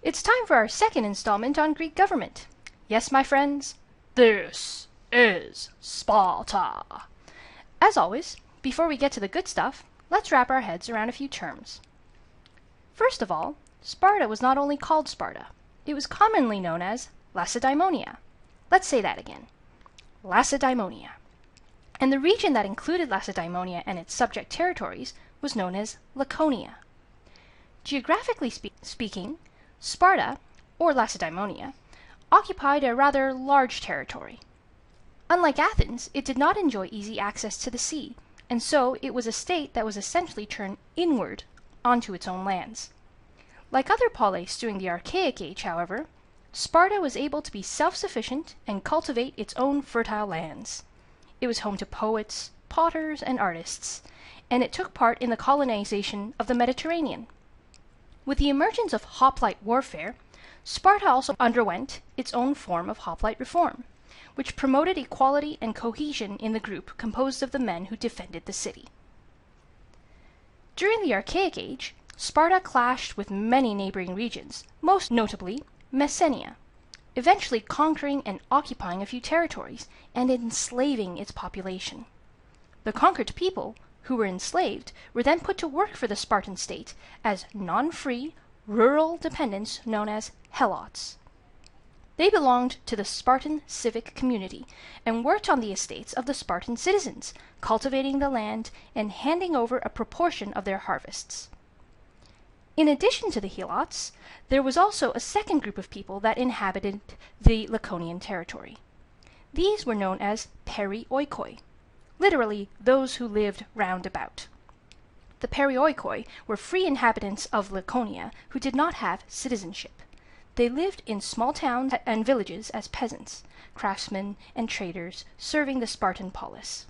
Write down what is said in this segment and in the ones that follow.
It's time for our second installment on Greek government. Yes, my friends, This is Sparta. as always, before we get to the good stuff, let's wrap our heads around a few terms. First of all, Sparta was not only called Sparta, it was commonly known as Lacedaemonia. Let's say that again. Lacedaemonia. And the region that included Lacedaemonia and its subject territories was known as Laconia. Geographically speaking, Sparta, or Lacedaemonia, occupied a rather large territory. Unlike Athens, it did not enjoy easy access to the sea, and so it was a state that was essentially turned inward onto its own lands. Like other polis during the Archaic Age, however, Sparta was able to be self-sufficient and cultivate its own fertile lands. It was home to poets, potters, and artists, and it took part in the colonization of the Mediterranean. With the emergence of hoplite warfare, Sparta also underwent its own form of hoplite reform, which promoted equality and cohesion in the group composed of the men who defended the city. During the Archaic Age, Sparta clashed with many neighboring regions, most notably Messenia, eventually conquering and occupying a few territories and enslaving its population. The conquered people, who were enslaved, were then put to work for the Spartan state as non-free, rural dependents known as Helots. They belonged to the Spartan civic community and worked on the estates of the Spartan citizens, cultivating the land and handing over a proportion of their harvests. In addition to the Helots, there was also a second group of people that inhabited the Laconian territory. These were known as Perioikoi, literally those who lived round about. The Perioikoi were free inhabitants of Laconia who did not have citizenship. They lived in small towns and villages as peasants, craftsmen, and traders, serving the Spartan polis.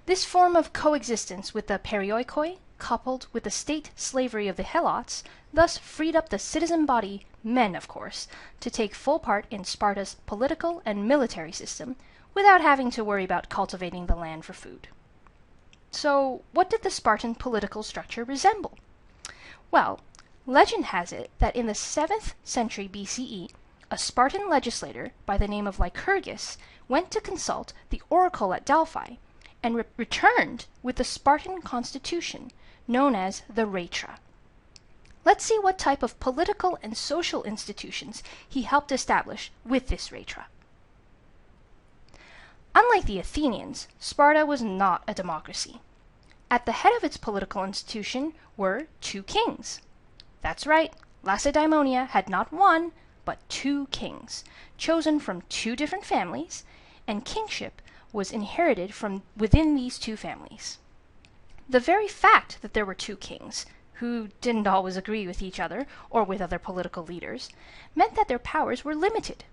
This form of coexistence with the Perioikoi, coupled with the state slavery of the Helots, thus freed up the citizen body, men of course, to take full part in Sparta's political and military system without having to worry about cultivating the land for food. So, what did the Spartan political structure resemble? Well, legend has it that in the 7th century BCE, a Spartan legislator by the name of Lycurgus went to consult the oracle at Delphi and returned with the Spartan constitution known as the Ratra. Let's see what type of political and social institutions he helped establish with this Ratra. Unlike the Athenians, Sparta was not a democracy. At the head of its political institution were two kings. That's right, Lacedaemonia had not one, but two kings, chosen from two different families, and kingship was inherited from within these two families. The very fact that there were two kings, who didn't always agree with each other or with other political leaders, meant that their powers were limited.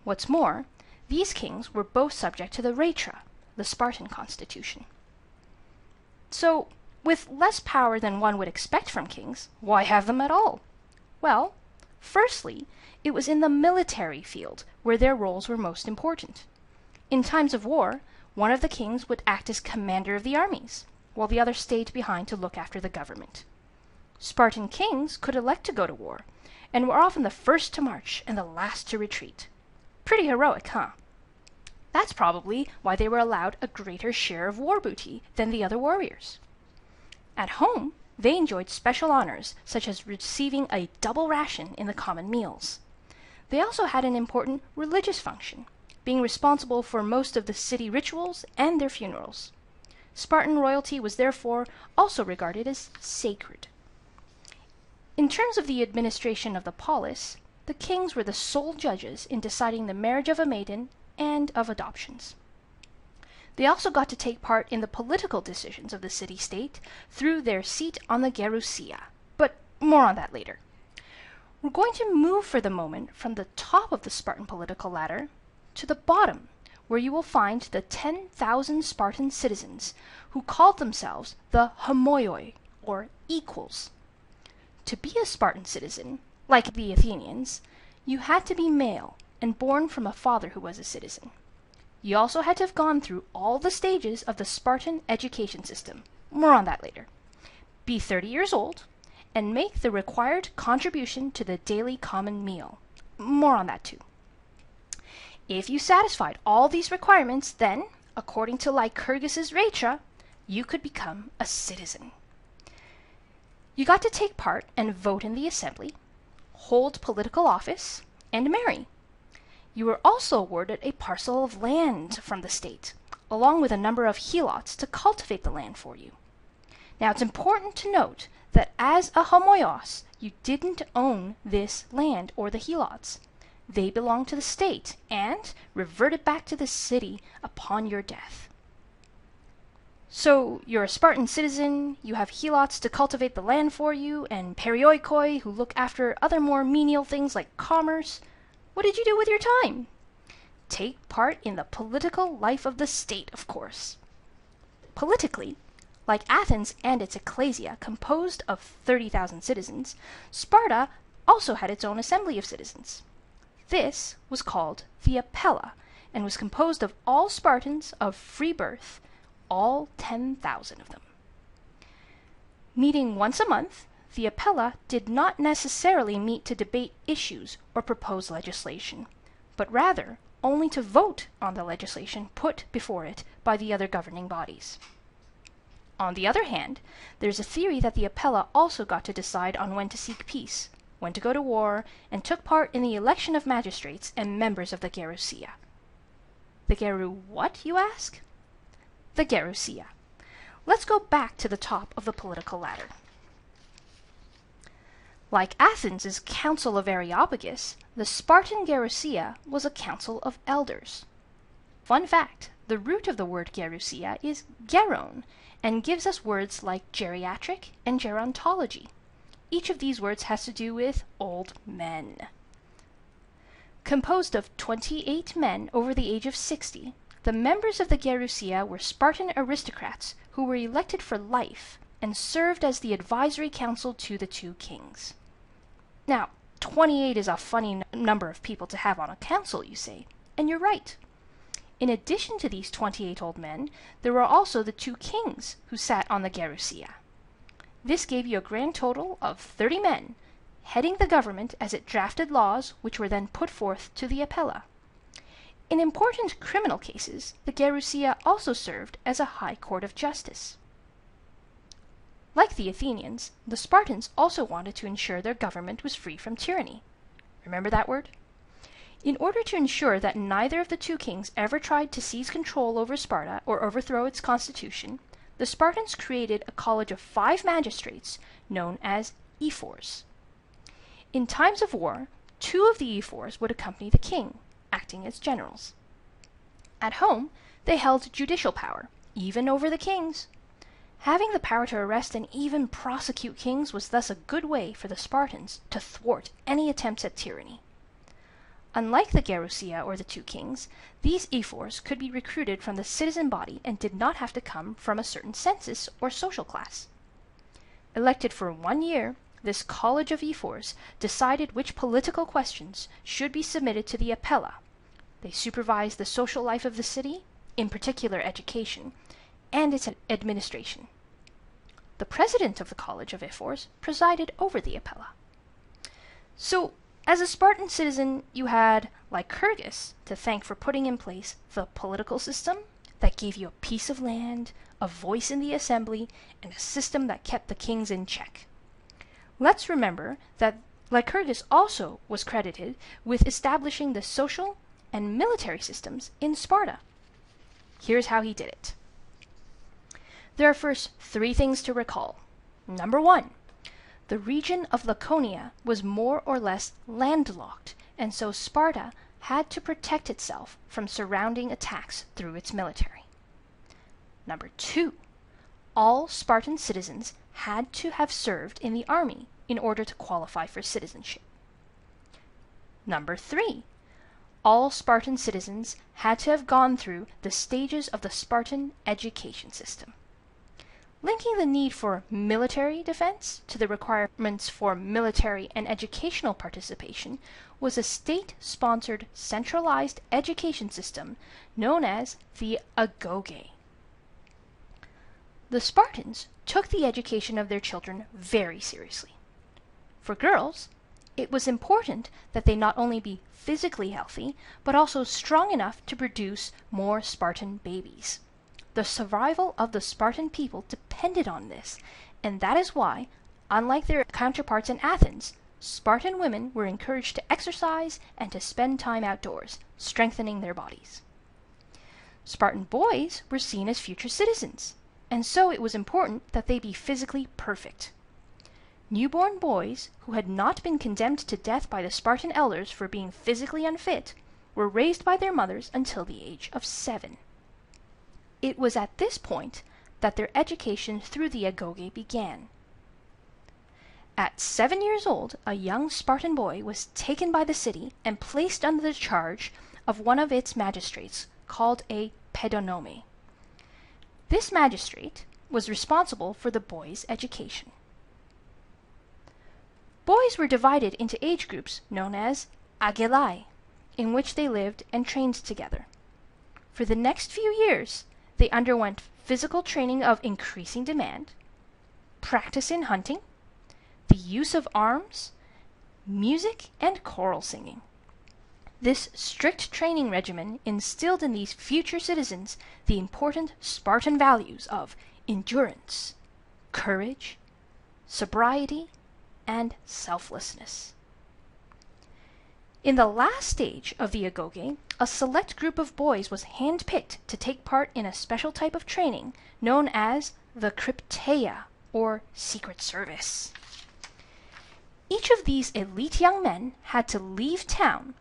What's more, these kings were both subject to the Ratra, the Spartan constitution. So, with less power than one would expect from kings, why have them at all? Well, firstly, it was in the military field where their roles were most important. In times of war, one of the kings would act as commander of the armies, while the other stayed behind to look after the government. Spartan kings could elect to go to war, and were often the first to march and the last to retreat. Pretty heroic, huh? That's probably why they were allowed a greater share of war booty than the other warriors. At home, they enjoyed special honors, such as receiving a double ration in the common meals. They also had an important religious function, being responsible for most of the city rituals and their funerals. Spartan royalty was therefore also regarded as sacred. In terms of the administration of the polis, the kings were the sole judges in deciding the marriage of a maiden and of adoptions. They also got to take part in the political decisions of the city-state through their seat on the Gerousia, but more on that later. We're going to move for the moment from the top of the Spartan political ladder to the bottom, where you will find the 10,000 Spartan citizens who called themselves the homoioi, or equals. To be a Spartan citizen, like the Athenians, you had to be male and born from a father who was a citizen. You also had to have gone through all the stages of the Spartan education system. More on that later. Be 30 years old, and make the required contribution to the daily common meal. More on that too. If you satisfied all these requirements, then, according to Lycurgus's Rhetra, you could become a citizen. You got to take part and vote in the assembly, hold political office, and marry. You were also awarded a parcel of land from the state, along with a number of helots to cultivate the land for you. Now it's important to note that as a homoios, you didn't own this land or the helots. They belonged to the state and reverted back to the city upon your death. So you're a Spartan citizen, you have helots to cultivate the land for you, and Perioikoi who look after other more menial things like commerce. What did you do with your time? Take part in the political life of the state, of course. Politically, like Athens and its ecclesia composed of 30,000 citizens, Sparta also had its own assembly of citizens. This was called the Apella, and was composed of all Spartans of free birth, all 10,000 of them. Meeting once a month, the Apella did not necessarily meet to debate issues or propose legislation, but rather only to vote on the legislation put before it by the other governing bodies. On the other hand, there's a theory that the Apella also got to decide on when to seek peace, when to go to war, and took part in the election of magistrates and members of the Gerousia. The Geru what, you ask? The Gerousia. Let's go back to the top of the political ladder. Like Athens' Council of Areopagus, the Spartan Gerousia was a council of elders. Fun fact, the root of the word Gerousia is geron, and gives us words like geriatric and gerontology. Each of these words has to do with old men. Composed of 28 men over the age of 60, the members of the Gerousia were Spartan aristocrats who were elected for life and served as the advisory council to the two kings. Now, 28 is a funny number of people to have on a council, you say, and you're right. In addition to these 28 old men, there were also the two kings who sat on the Gerousia. This gave you a grand total of 30 men, heading the government as it drafted laws which were then put forth to the Apella. In important criminal cases, the Gerousia also served as a high court of justice. Like the Athenians, the Spartans also wanted to ensure their government was free from tyranny. Remember that word? In order to ensure that neither of the two kings ever tried to seize control over Sparta or overthrow its constitution, the Spartans created a college of 5 magistrates known as ephors. In times of war, 2 of the ephors would accompany the king, acting as generals. At home, they held judicial power, even over the kings. Having the power to arrest and even prosecute kings was thus a good way for the Spartans to thwart any attempts at tyranny. Unlike the Gerousia or the two kings, these ephors could be recruited from the citizen body and did not have to come from a certain census or social class. Elected for 1 year, this college of ephors decided which political questions should be submitted to the Apella. They supervised the social life of the city, in particular education, and its administration. The president of the College of Ephors presided over the Apella. So, as a Spartan citizen, you had Lycurgus to thank for putting in place the political system that gave you a piece of land, a voice in the assembly, and a system that kept the kings in check. Let's remember that Lycurgus also was credited with establishing the social and military systems in Sparta. Here's how he did it. There are first 3 things to recall. Number 1, the region of Laconia was more or less landlocked, and so Sparta had to protect itself from surrounding attacks through its military. Number 2, all Spartan citizens had to have served in the army in order to qualify for citizenship. Number 3, all Spartan citizens had to have gone through the stages of the Spartan education system. Linking the need for military defense to the requirements for military and educational participation was a state-sponsored centralized education system known as the Agoge. The Spartans took the education of their children very seriously. For girls, it was important that they not only be physically healthy, but also strong enough to produce more Spartan babies. The survival of the Spartan people depended on this, and that is why, unlike their counterparts in Athens, Spartan women were encouraged to exercise and to spend time outdoors, strengthening their bodies. Spartan boys were seen as future citizens, and so it was important that they be physically perfect. Newborn boys who had not been condemned to death by the Spartan elders for being physically unfit were raised by their mothers until the age of 7. It was at this point that their education through the Agoge began. At 7 years old, a young Spartan boy was taken by the city and placed under the charge of one of its magistrates, called a pedonome. This magistrate was responsible for the boy's education. Boys were divided into age groups known as agelai, in which they lived and trained together. For the next few years, they underwent physical training of increasing demand, practice in hunting, the use of arms, music, and choral singing. This strict training regimen instilled in these future citizens the important Spartan values of endurance, courage, sobriety, and selflessness. In the last stage of the Agoge, a select group of boys was handpicked to take part in a special type of training known as the Crypteia, or Secret Service. Each of these elite young men had to leave town,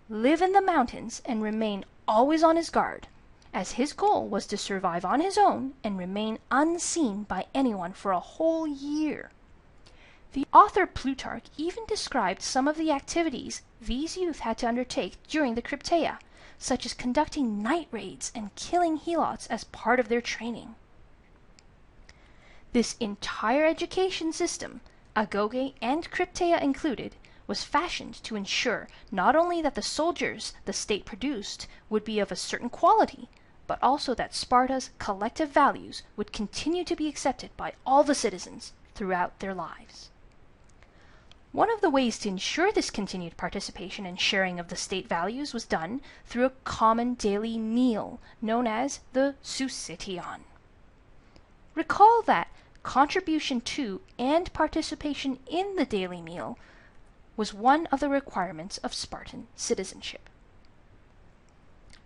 live in the mountains, and remain always on his guard, as his goal was to survive on his own and remain unseen by anyone for a whole year. The author Plutarch even described some of the activities these youth had to undertake during the Crypteia, such as conducting night raids and killing Helots as part of their training. This entire education system, Agoge and Crypteia included, was fashioned to ensure not only that the soldiers the state produced would be of a certain quality, but also that Sparta's collective values would continue to be accepted by all the citizens throughout their lives. One of the ways to ensure this continued participation and sharing of the state values was done through a common daily meal known as the Syusion. Recall that contribution to and participation in the daily meal was one of the requirements of Spartan citizenship.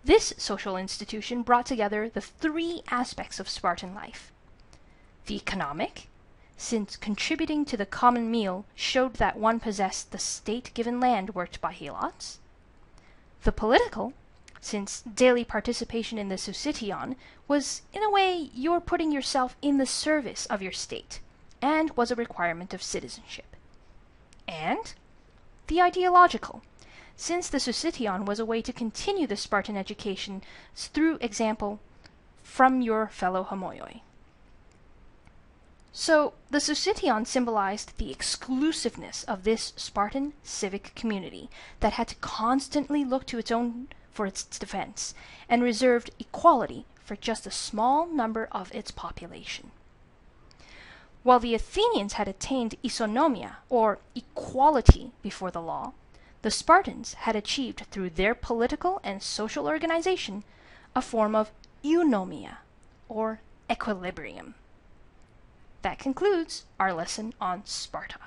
This social institution brought together the 3 aspects of Spartan life: the economic, since contributing to the common meal showed that one possessed the state-given land worked by Helots; the political, since daily participation in the Syusion was, in a way, you're putting yourself in the service of your state, and was a requirement of citizenship; and the ideological, since the Syusion was a way to continue the Spartan education through example from your fellow homoioi. So, the Syusion symbolized the exclusiveness of this Spartan civic community that had to constantly look to its own for its defense, and reserved equality for just a small number of its population. While the Athenians had attained isonomia, or equality before the law, the Spartans had achieved through their political and social organization a form of eunomia, or equilibrium. That concludes our lesson on Sparta.